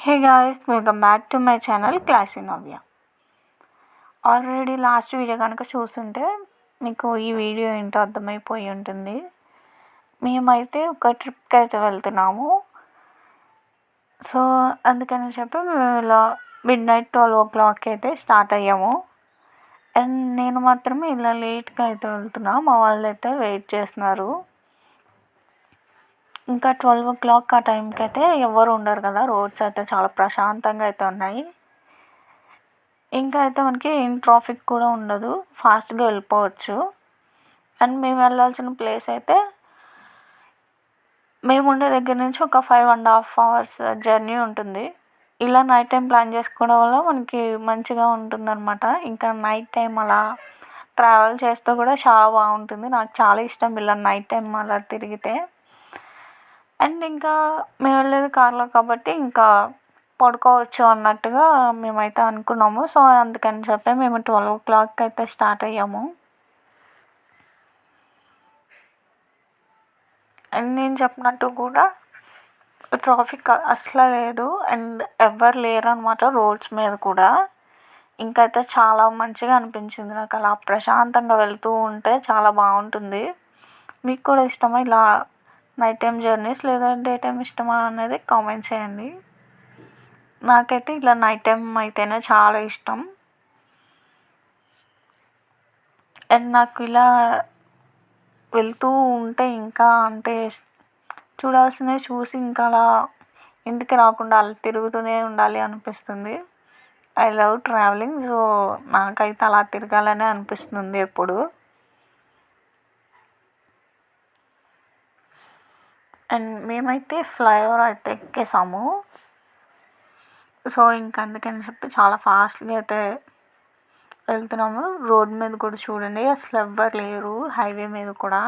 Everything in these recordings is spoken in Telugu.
Hey guys, welcome back to my channel classy Navya. Already last video కనుక చూస్తుంటే మీకు ఈ వీడియో ఏంటో అర్థమైపోయి ఉంటుంది. మేమైతే ఒక ట్రిప్కి అయితే వెళ్తున్నాము. సో అందుకని చెప్పి మేము ఇలా మిడ్నైట్ 12 o'clock అయితే స్టార్ట్ అయ్యాము. అండ్ నేను మాత్రమే ఇలా లేట్గా అయితే వెళ్తున్నా, మా వాళ్ళు అయితే వెయిట్ చేస్తున్నారు. ఇంకా 12 o'clock ఆ టైంకి అయితే ఎవరు ఉండరు కదా, రోడ్స్ అయితే చాలా ప్రశాంతంగా అయితే ఉన్నాయి. ఇంకా అయితే మనకి ఏం ట్రాఫిక్ కూడా ఉండదు, ఫాస్ట్గా వెళ్ళిపోవచ్చు. అండ్ మేము వెళ్ళాల్సిన ప్లేస్ అయితే మేము ఉండే దగ్గర నుంచి ఒక 5.5 hours జర్నీ ఉంటుంది. ఇలా నైట్ టైం ప్లాన్ చేసుకోవడం వల్ల మనకి మంచిగా ఉంటుందన్నమాట. ఇంకా నైట్ టైం అలా ట్రావెల్ చేస్తూ కూడా చాలా బాగుంటుంది. నాకు చాలా ఇష్టం ఇలా నైట్ టైం అలా తిరిగితే. అండ్ ఇంకా మేము వెళ్ళేది కార్లో కాబట్టి ఇంకా పడుకోవచ్చు అన్నట్టుగా మేమైతే అనుకున్నాము. సో అందుకని చెప్పి మేము 12 o'clock అయితే స్టార్ట్ అయ్యాము. అండ్ నేను చెప్పినట్టు కూడా ట్రాఫిక్ అసలు లేదు అండ్ ఎవ్వరు లేరు అనమాట రోడ్స్ మీద కూడా. ఇంకైతే చాలా మంచిగా అనిపించింది నాకు, అలా ప్రశాంతంగా వెళ్తూ ఉంటే చాలా బాగుంటుంది. మీకు కూడా ఇష్టమా ఇలా నైట్ టైం జర్నీస్, లేదా డే టైం ఇష్టమా అనేది కామెంట్ చేయండి. నాకైతే ఇలా నైట్ టైం అయితేనే చాలా ఇష్టం. అండ్ నాకు ఇలా వెళ్తూ ఉంటే ఇంకా అంటే చూడాల్సినవి చూసి ఇంకా అలా ఇంటికి రాకుండా అలా తిరుగుతూనే ఉండాలి అనిపిస్తుంది. I love travelling. సో నాకైతే అలా తిరగాలనే అనిపిస్తుంది ఎప్పుడు. అండ్ మేమైతే ఫ్లైఓవర్ అయితే ఎక్కేసాము. సో ఇంక అందుకని చెప్పి చాలా ఫాస్ట్గా అయితే వెళ్తున్నాము. రోడ్ మీద కూడా చూడండి, అసలు ఎవ్వరు లేరు హైవే మీద కూడా.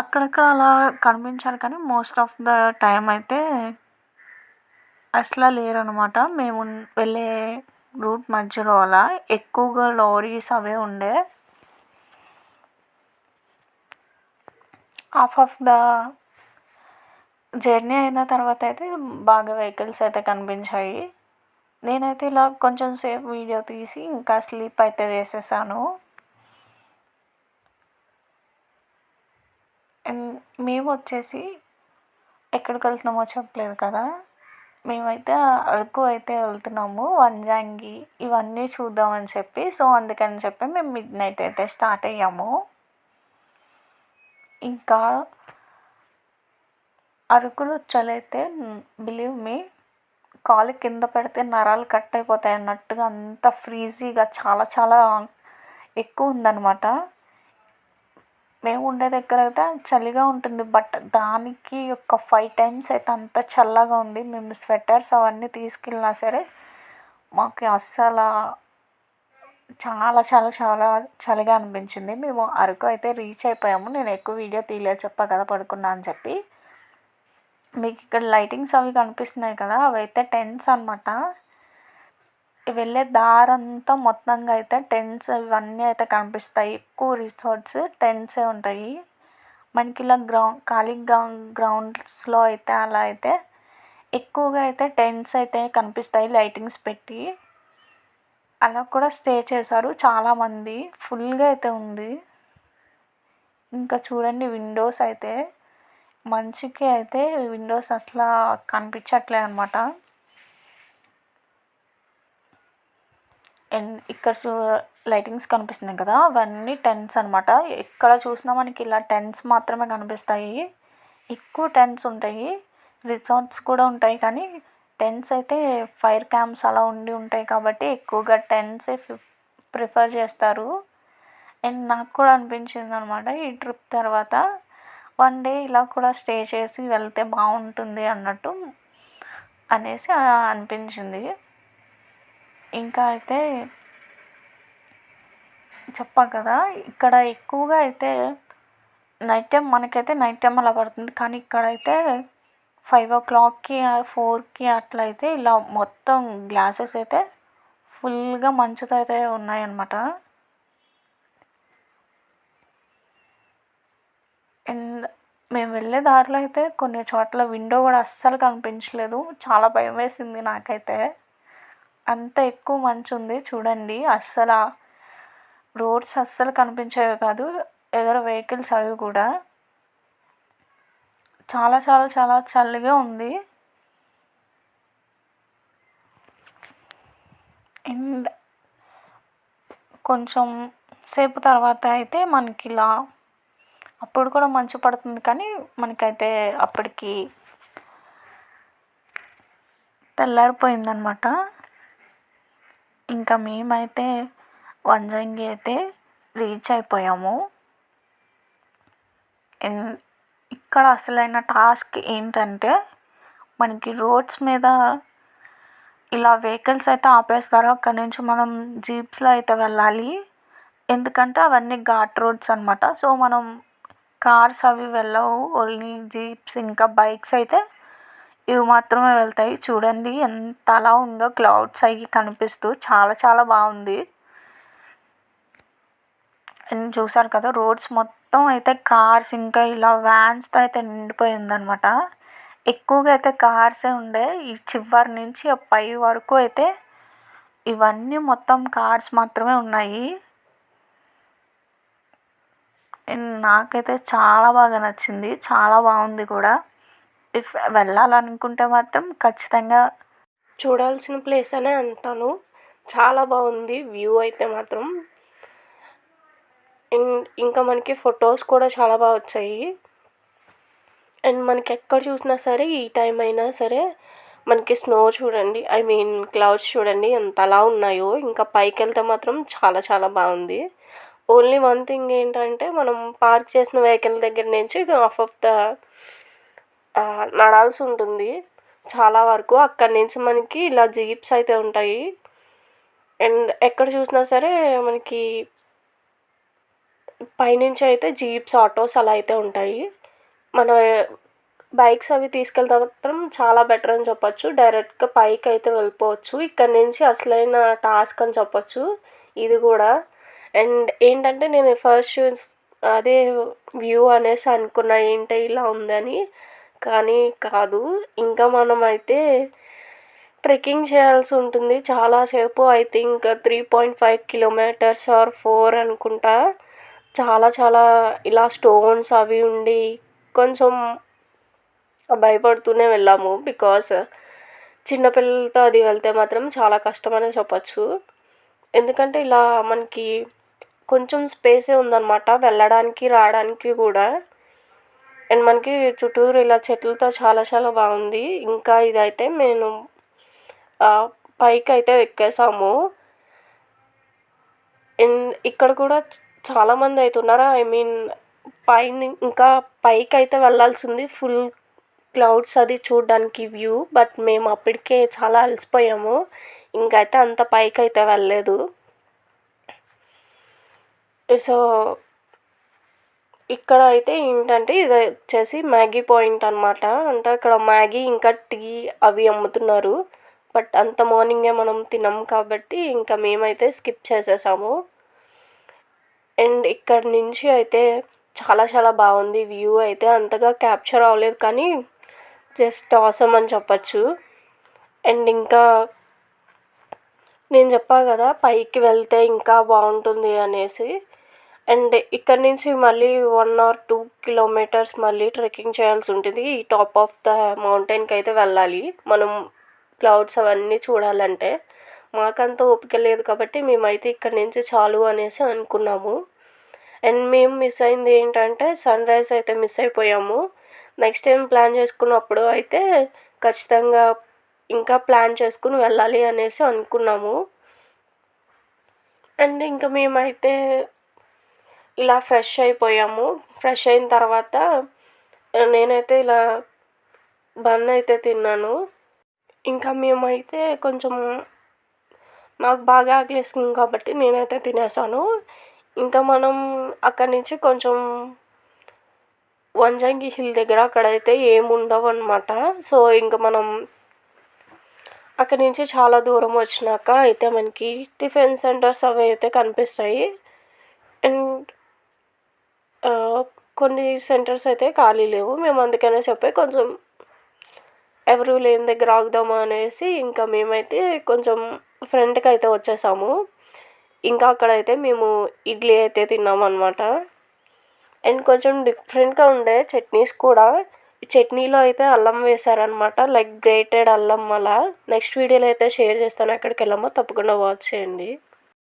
అక్కడక్కడ అలా కనిపించారు కానీ మోస్ట్ ఆఫ్ ద టైం అయితే అసలు లేరు అనమాట. మేము వెళ్ళే రూట్ మధ్యలో అలా ఎక్కువగా లారీస్ అవే ఉండే. హాఫ్ ఆఫ్ ద జర్నీ అయిన తర్వాత అయితే బాగా వెహికల్స్ అయితే కనిపించాయి. నేనైతే ఇలా కొంచెం సేపు వీడియో తీసి ఇంకా స్లీప్ అయితే వేసేసాను. అండ్ మేము వచ్చేసి ఎక్కడికి వెళ్తున్నామో చెప్పలేదు కదా, మేమైతే అరకు అయితే వెళ్తున్నాము, వంజంగి ఇవన్నీ చూద్దామని చెప్పి. సో అందుకని చెప్పి మేము మిడ్నైట్ అయితే స్టార్ట్ అయ్యాము. ఇంకా అరకులో చలైతే బిలీవ్ మీ, కాలు కింద పెడితే నరాలు కట్ అయిపోతాయి అన్నట్టుగా అంత ఫ్రీజీగా చాలా చాలా ఎక్కువ ఉందన్నమాట. మేము ఉండే దగ్గర అయితే చలిగా ఉంటుంది, బట్ దానికి ఒక 5 times అయితే అంత చల్లగా ఉంది. మేము స్వెటర్స్ అవన్నీ తీసుకెళ్ళినా సరే మాకు అస్సలు చాలా చాలా చాలా చలిగా అనిపించింది. మేము అరకు అయితే రీచ్ అయిపోయాము. నేను ఎక్కువ వీడియో తీయలేదు, చెప్పా కదా పడుకున్నా అని చెప్పి. మీకు ఇక్కడ లైటింగ్స్ అవి కనిపిస్తున్నాయి కదా, అవి అయితే టెంట్స్ అనమాట. వెళ్ళే దారంతా మొత్తంగా అయితే టెంట్స్ ఇవన్నీ అయితే కనిపిస్తాయి. ఎక్కువ రిసార్ట్స్ టెంట్సే ఉంటాయి మనకి. ఇలా ఖాళీ గ్రౌండ్స్లో అయితే అలా అయితే ఎక్కువగా అయితే టెంట్స్ అయితే కనిపిస్తాయి లైటింగ్స్ పెట్టి. అలా కూడా స్టే చేశారు చాలామంది, ఫుల్గా అయితే ఉంది. ఇంకా చూడండి విండోస్ అయితే మంచుకి అయితే విండోస్ అసలు కనిపించట్లే అనమాట. అండ్ ఇక్కడ లైటింగ్స్ కనిపిస్తున్నాయి కదా, అవన్నీ టెంట్స్ అనమాట. ఎక్కడ చూసినా మనకి ఇలా టెంట్స్ మాత్రమే కనిపిస్తాయి. ఎక్కువ టెంట్స్ ఉంటాయి, రిసార్ట్స్ కూడా ఉంటాయి కానీ టెంట్స్ అయితే ఫైర్ క్యాంప్స్ అలా ఉంటాయి కాబట్టి ఎక్కువగా టెంట్సే ప్రిఫర్ చేస్తారు. అండ్ నాకు కూడా అనిపించింది అనమాట ఈ ట్రిప్ తర్వాత, వన్ డే ఇలా కూడా స్టే చేసి వెళ్తే బాగుంటుంది అన్నట్టు అనేసి అనిపించింది. ఇంకా అయితే చెప్పా కదా, ఇక్కడ ఎక్కువగా అయితే నైట్ టైం మనకైతే నైట్ టైం అలా పడుతుంది, కానీ ఇక్కడైతే 5 o'clockకి 4కి అట్లా అయితే ఇలా మొత్తం గ్లాసెస్ అయితే ఫుల్గా మంచుతో అయితే ఉన్నాయన్నమాట. అండ్ మేము వెళ్ళే దారిలో అయితే కొన్ని చోట్ల విండో కూడా అస్సలు కనిపించలేదు. చాలా భయమేసింది నాకైతే. అంత ఎక్కువ మంచు ఉంది చూడండి. రోడ్స్ అస్సలు కనిపించేవి కాదు. ఎదర వెహికల్స్ అవి కూడా. చాలా చాలా చాలా చలిగా ఉంది. అండ్ కొంచెం సేపు తర్వాత అయితే మనకిలా అప్పుడు కూడా మంచు పడుతుంది, కానీ మనకైతే అప్పటికి తెల్లారిపోయిందనమాట. ఇంకా మేమైతే వంజంగి అయితే రీచ్ అయిపోయాము. అండ్ ఇక్కడ అసలైన టాస్క్ ఏంటంటే, మనకి రోడ్స్ మీద ఇలా వెహికల్స్ అయితే ఆపేస్తారు. అక్కడి నుంచి మనం జీప్స్లో అయితే వెళ్ళాలి. ఎందుకంటే అవన్నీ ఘాట్ రోడ్స్ అనమాట. సో మనం కార్స్ అవి వెళ్ళవు. ఓన్లీ జీప్స్ ఇంకా బైక్స్ అయితే ఇవి మాత్రమే వెళ్తాయి. చూడండి ఎంత అలా ఉందో క్లౌడ్స్ అవి కనిపిస్తూ చాలా చాలా బాగుంది. అండ్ చూసారు కదా, రోడ్స్ మొత్తం అయితే కార్స్ ఇంకా ఇలా వ్యాన్స్తో అయితే నిండిపోయిందనమాట. ఎక్కువగా అయితే కార్సే ఉండే. ఈ చివరి నుంచి పై వరకు అయితే ఇవన్నీ మొత్తం కార్స్ మాత్రమే ఉన్నాయి. అండ్ నాకైతే చాలా బాగా నచ్చింది. చాలా బాగుంది కూడా. వెళ్ళాలనుకుంటే మాత్రం ఖచ్చితంగా చూడాల్సిన ప్లేస్ అనే అంటాను. చాలా బాగుంది వ్యూ అయితే మాత్రం. ఇంకా మనకి ఫొటోస్ కూడా చాలా బాగా వచ్చాయి. అండ్ మనకి ఎక్కడ చూసినా సరే ఈ టైం అయినా సరే మనకి స్నో చూడండి, ఐ మీన్ క్లౌడ్స్ చూడండి ఎంత అలా ఉన్నాయో. ఇంకా పైకి వెళ్తే మాత్రం చాలా చాలా బాగుంది. ఓన్లీ వన్ థింగ్ ఏంటంటే, మనం పార్క్ చేసిన వెహికల్ దగ్గర నుంచి ఆఫ్ ద నడాల్సి ఉంటుంది చాలా వరకు. అక్కడి నుంచి మనకి ఇలా జీప్స్ అయితే ఉంటాయి. అండ్ ఎక్కడ చూసినా సరే మనకి పైనుంచి అయితే జీప్స్, ఆటోస్ అలా అయితే ఉంటాయి. మన బైక్స్ అవి తీసుకెళ్తే మాత్రం చాలా బెటర్ అని చెప్పొచ్చు. డైరెక్ట్గా పైకి అయితే వెళ్ళిపోవచ్చు. ఇక్కడ నుంచి అసలైన టాస్క్ అని చెప్పొచ్చు ఇది కూడా. అండ్ ఏంటంటే, నేను ఫస్ట్ అదే వ్యూ అనేసి అనుకున్నా ఏంటి ఇలా ఉందని, కానీ కాదు. ఇంకా మనం అయితే ట్రెక్కింగ్ చేయాల్సి ఉంటుంది చాలాసేపు. ఐ థింక్ 3.5 కిలోమీటర్స్ ఆర్ 4 అనుకుంటా. చాలా చాలా ఇలా స్టోన్స్ అవి ఉండి కొంచెం భయపడుతూనే వెళ్ళాము. బికాస్ చిన్నపిల్లలతో అది వెళ్తే మాత్రం చాలా కష్టమనే చెప్పచ్చు. ఎందుకంటే ఇలా మనకి కొంచెం స్పేసే ఉందన్నమాట వెళ్ళడానికి రావడానికి కూడా. అండ్ మనకి చుట్టూరు ఇలా చెట్లతో చాలా చాలా బాగుంది. ఇంకా ఇదైతే మేము పైకి అయితే ఎక్కేసాము. అండ్ ఇక్కడ కూడా చాలామంది అయితే ఉన్నారు. ఐ మీన్ పైన ఇంకా పైకి అయితే వెళ్ళాల్సి ఉంది ఫుల్ క్లౌడ్స్ అది చూడడానికి వ్యూ. బట్ మేము అప్పటికే చాలా అలసిపోయాము. ఇంకైతే అంత పైకి అయితే వెళ్ళలేదు. సో ఇక్కడ అయితే ఏంటంటే, ఇది వచ్చేసి మ్యాగీ పాయింట్ అనమాట. అంటే అక్కడ మ్యాగీ ఇంకా టీ అవి అమ్ముతున్నారు. బట్ అంత మార్నింగే మనం తినం కాబట్టి ఇంకా మేమైతే స్కిప్ చేసేసాము. అండ్ ఇక్కడ నుంచి అయితే చాలా చాలా బాగుంది వ్యూ. అయితే అంతగా క్యాప్చర్ అవ్వలేదు, కానీ జస్ట్ ఆసమ్ అని చెప్పచ్చు. అండ్ ఇంకా నేను చెప్పా కదా పైకి వెళ్తే ఇంకా బాగుంటుంది అనేసి. అండ్ ఇక్కడ నుంచి మళ్ళీ 1 or 2 కిలోమీటర్స్ మళ్ళీ ట్రెక్కింగ్ చేయాల్సి ఉంటుంది. ఈ టాప్ ఆఫ్ ద మౌంటైన్కి అయితే వెళ్ళాలి మనం క్లౌడ్స్ అవన్నీ చూడాలంటే. మాకంత ఓపిక లేదు కాబట్టి మేమైతే ఇక్కడ నుంచి చాలు అనేసి అనుకున్నాము. అండ్ మేము మిస్ అయింది ఏంటంటే, సన్ రైజ్ అయితే మిస్ అయిపోయాము. నెక్స్ట్ టైం ప్లాన్ చేసుకున్నప్పుడు అయితే ఖచ్చితంగా ఇంకా ప్లాన్ చేసుకుని వెళ్ళాలి అనేసి అనుకున్నాము. అండ్ ఇంకా మేమైతే ఇలా ఫ్రెష్ అయిపోయాము. ఫ్రెష్ అయిన తర్వాత నేనైతే ఇలా బన్ అయితే తిన్నాను. ఇంకా మేమైతే కొంచెం నాకు బాగా ఆకలేస్తుంది కాబట్టి నేనైతే తినేసాను. ఇంకా మనం అక్కడి నుంచి కొంచెం వంజంగి హిల్ దగ్గర అక్కడైతే ఏమి ఉండవు అనమాట. సో ఇంకా మనం అక్కడి నుంచి చాలా దూరం వచ్చినాక అయితే మనకి టిఫిన్ సెంటర్స్ అవి అయితే కనిపిస్తాయి. అండ్ కొన్ని సెంటర్స్ అయితే ఖాళీ లేవు. మేము అందుకనే చెప్పి కొంచెం ఎవరు లేని దగ్గర ఆగుదామా అనేసి ఇంకా మేమైతే కొంచెం ఫ్రంట్కి అయితే వచ్చేసాము. ఇంకా అక్కడైతే మేము ఇడ్లీ అయితే తిన్నామన్నమాట. అండ్ కొంచెం డిఫరెంట్గా ఉండే చట్నీస్ కూడా. ఈ చట్నీలో అయితే అల్లం వేశారనమాట, లైక్ గ్రేటెడ్ అల్లం అలా. నెక్స్ట్ వీడియోలో అయితే షేర్ చేస్తాను, ఎక్కడికి వెళ్ళామో తప్పకుండా వాచ్ చేయండి.